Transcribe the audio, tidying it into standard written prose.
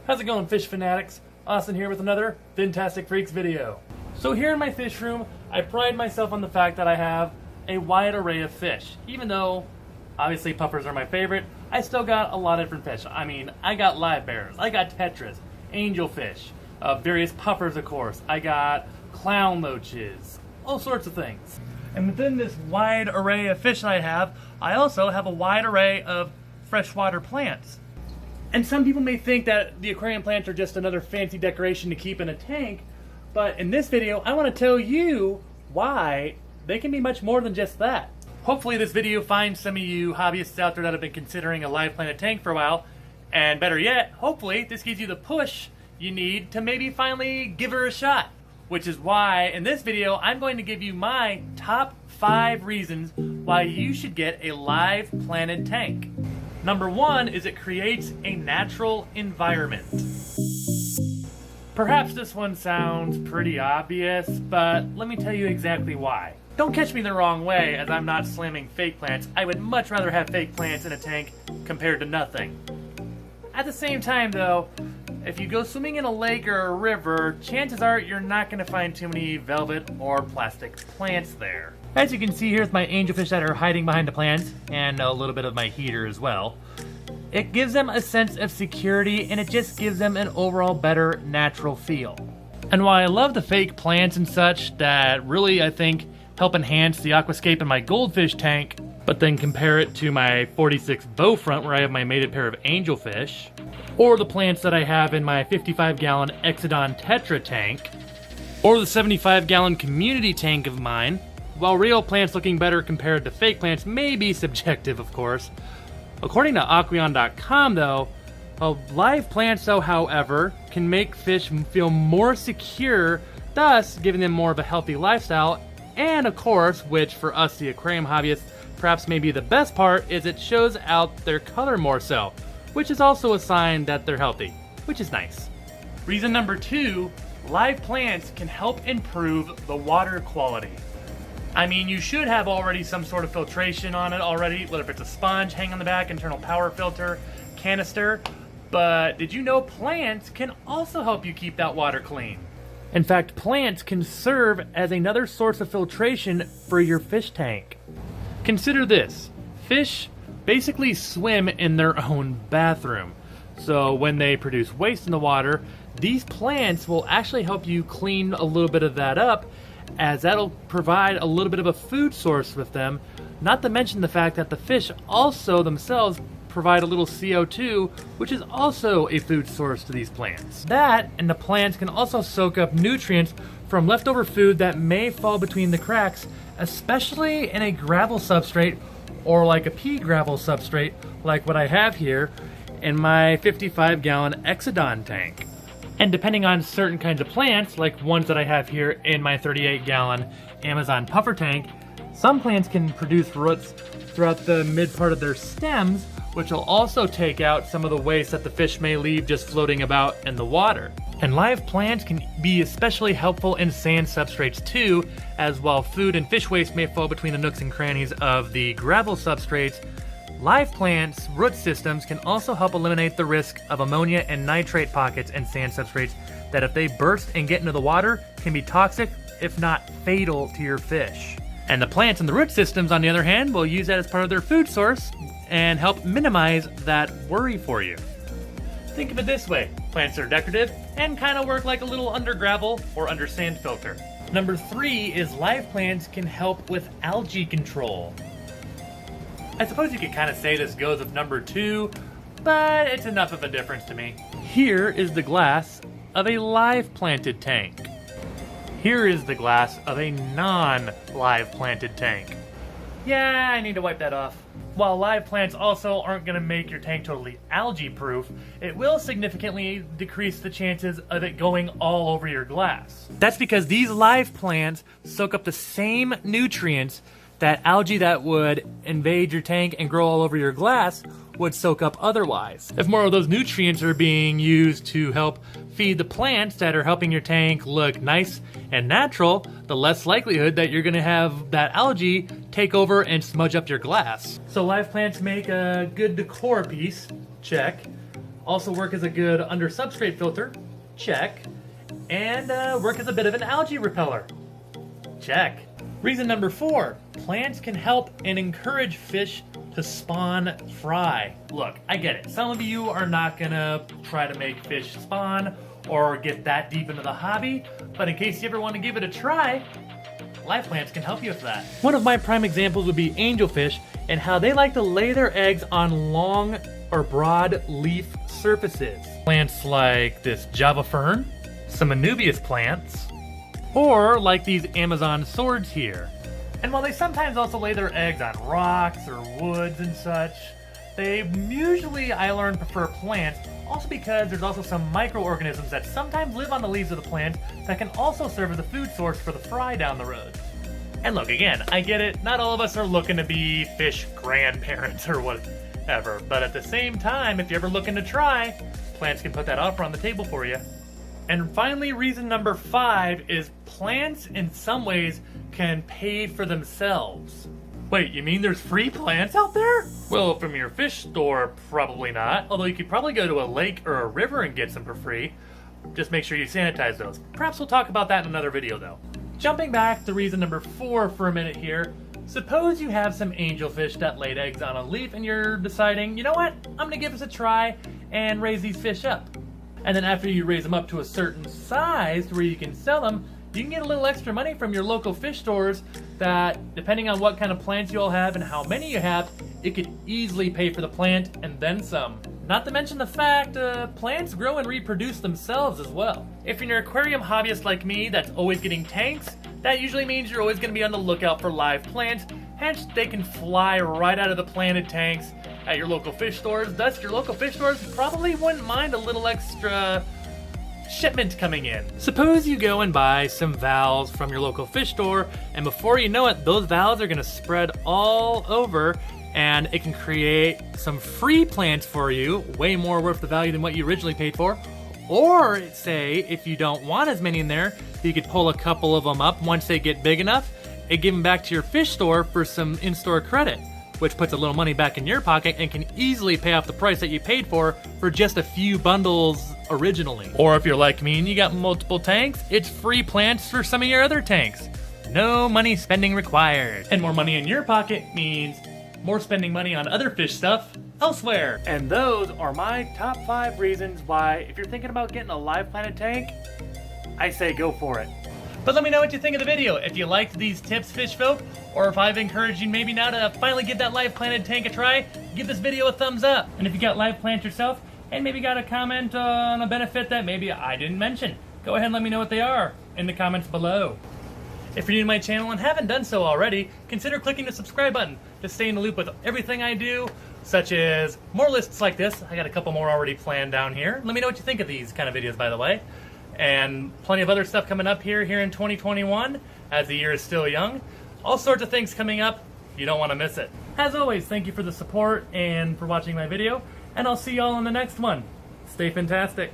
How's it going, fish fanatics? Austin here with another Fintastic Freaks video. So here in my fish room, I pride myself on the fact that I have a wide array of fish. Even though, obviously, puffers are my favorite, I still got a lot of different fish. I mean, I got live bears, I got tetras, angelfish, various puffers, of course. I got clown loaches, all sorts of things. And within this wide array of fish that I also have a wide array of freshwater plants. And some people may think that the aquarium plants are just another fancy decoration to keep in a tank, but in this video I want to tell you why they can be much more than just that. Hopefully this video finds some of you hobbyists out there that have been considering a live plant tank for a while, and better yet, hopefully this gives you the push you need to maybe finally give her a shot. Which is why in this video I'm going to give you my top 5 reasons why you should get a live planted tank. Number 1 is it creates a natural environment. Perhaps this one sounds pretty obvious, but let me tell you exactly why. Don't catch me the wrong way, as I'm not slamming fake plants. I would much rather have fake plants in a tank compared to nothing. At the same time though, if you go swimming in a lake or a river, chances are you're not going to find too many velvet or plastic plants there. As you can see, here's my angelfish that are hiding behind the plants, and a little bit of my heater as well. It gives them a sense of security, and it just gives them an overall better natural feel. And while I love the fake plants and such that really, I think, help enhance the aquascape in my goldfish tank, but then compare it to my 46 bow front where I have my mated pair of angelfish, or the plants that I have in my 55-gallon Exodon Tetra tank, or the 75-gallon community tank of mine, while real plants looking better compared to fake plants may be subjective, of course. According to Aquarium.com, though, live plants, however, can make fish feel more secure, thus giving them more of a healthy lifestyle. And of course, which for us, the aquarium hobbyists, perhaps maybe the best part, is it shows out their color more so, which is also a sign that they're healthy, which is nice. Reason number 2, live plants can help improve the water quality. I mean, you should have already some sort of filtration on it already, whether it's a sponge, hang on the back, internal power filter, canister, but did you know plants can also help you keep that water clean? In fact, plants can serve as another source of filtration for your fish tank. Consider this, fish basically swim in their own bathroom. So when they produce waste in the water, these plants will actually help you clean a little bit of that up, as that'll provide a little bit of a food source with them, not to mention the fact that the fish also themselves provide a little CO2, which is also a food source to these plants. That, and the plants can also soak up nutrients from leftover food that may fall between the cracks, especially in a gravel substrate or like a pea gravel substrate like what I have here in my 55-gallon Exodon tank. And depending on certain kinds of plants, like ones that I have here in my 38-gallon Amazon puffer tank, some plants can produce roots throughout the mid part of their stems, which will also take out some of the waste that the fish may leave just floating about in the water. And live plants can be especially helpful in sand substrates too, as while food and fish waste may fall between the nooks and crannies of the gravel substrates, live plants' root systems can also help eliminate the risk of ammonia and nitrate pockets in sand substrates that, if they burst and get into the water, can be toxic, if not fatal, to your fish. And the plants and the root systems, on the other hand, will use that as part of their food source and help minimize that worry for you. Think of it this way, plants are decorative and kind of work like a little under gravel or under sand filter. Number 3 is live plants can help with algae control. I suppose you could kind of say this goes with number 2, but it's enough of a difference to me. Here is the glass of a live planted tank. Here is the glass of a non-live planted tank. Yeah, I need to wipe that off. While live plants also aren't going to make your tank totally algae proof, it will significantly decrease the chances of it going all over your glass. That's because these live plants soak up the same nutrients that algae that would invade your tank and grow all over your glass would soak up otherwise. If more of those nutrients are being used to help feed the plants that are helping your tank look nice and natural, the less likelihood that you're gonna have that algae take over and smudge up your glass. So live plants make a good decor piece, check. Also work as a good under substrate filter, check. And work as a bit of an algae repeller, check. Reason number 4, plants can help and encourage fish to spawn fry. Look, I get it. Some of you are not gonna try to make fish spawn or get that deep into the hobby, but in case you ever want to give it a try, live plants can help you with that. One of my prime examples would be angelfish and how they like to lay their eggs on long or broad leaf surfaces. Plants like this Java fern, some Anubias plants, or like these Amazon swords here. And while they sometimes also lay their eggs on rocks or woods and such, they usually, I learned, prefer plants, also because there's also some microorganisms that sometimes live on the leaves of the plant that can also serve as a food source for the fry down the road. And look, again, I get it, not all of us are looking to be fish grandparents or whatever, but at the same time, if you're ever looking to try, plants can put that offer on the table for you. And finally, reason number 5 is plants in some ways can pay for themselves. Wait, you mean there's free plants out there? Well, from your fish store, probably not. Although you could probably go to a lake or a river and get some for free. Just make sure you sanitize those. Perhaps we'll talk about that in another video though. Jumping back to reason number 4 for a minute here. Suppose you have some angelfish that laid eggs on a leaf and you're deciding, you know what, I'm gonna give this a try and raise these fish up. And then after you raise them up to a certain size to where you can sell them, you can get a little extra money from your local fish stores that, depending on what kind of plants you all have and how many you have, it could easily pay for the plant and then some. Not to mention the fact plants grow and reproduce themselves as well. If you're an aquarium hobbyist like me that's always getting tanks, that usually means you're always going to be on the lookout for live plants, hence they can fly right out of the planted tanks at your local fish stores. Thus, your local fish stores probably wouldn't mind a little extra shipment coming in. Suppose you go and buy some valves from your local fish store, and before you know it, those valves are going to spread all over, and it can create some free plants for you, way more worth the value than what you originally paid for. Or say, if you don't want as many in there, you could pull a couple of them up once they get big enough and give them back to your fish store for some in-store credit, which puts a little money back in your pocket and can easily pay off the price that you paid for just a few bundles originally. Or if you're like me and you got multiple tanks, it's free plants for some of your other tanks. No money spending required. And more money in your pocket means more spending money on other fish stuff elsewhere. And those are my top 5 reasons why, if you're thinking about getting a live planted tank, I say go for it. But let me know what you think of the video. If you liked these tips, fish folk, or if I've encouraged you maybe now to finally give that live planted tank a try, give this video a thumbs up. And if you got live plants yourself, and maybe got a comment on a benefit that maybe I didn't mention, go ahead and let me know what they are in the comments below. If you're new to my channel and haven't done so already, consider clicking the subscribe button to stay in the loop with everything I do, such as more lists like this. I got a couple more already planned down here. Let me know what you think of these kind of videos, by the way. And plenty of other stuff coming up here in 2021, as the year is still young. All sorts of things coming up. You don't want to miss it. As always, thank you for the support and for watching my video, and I'll see y'all in the next one. Stay fantastic.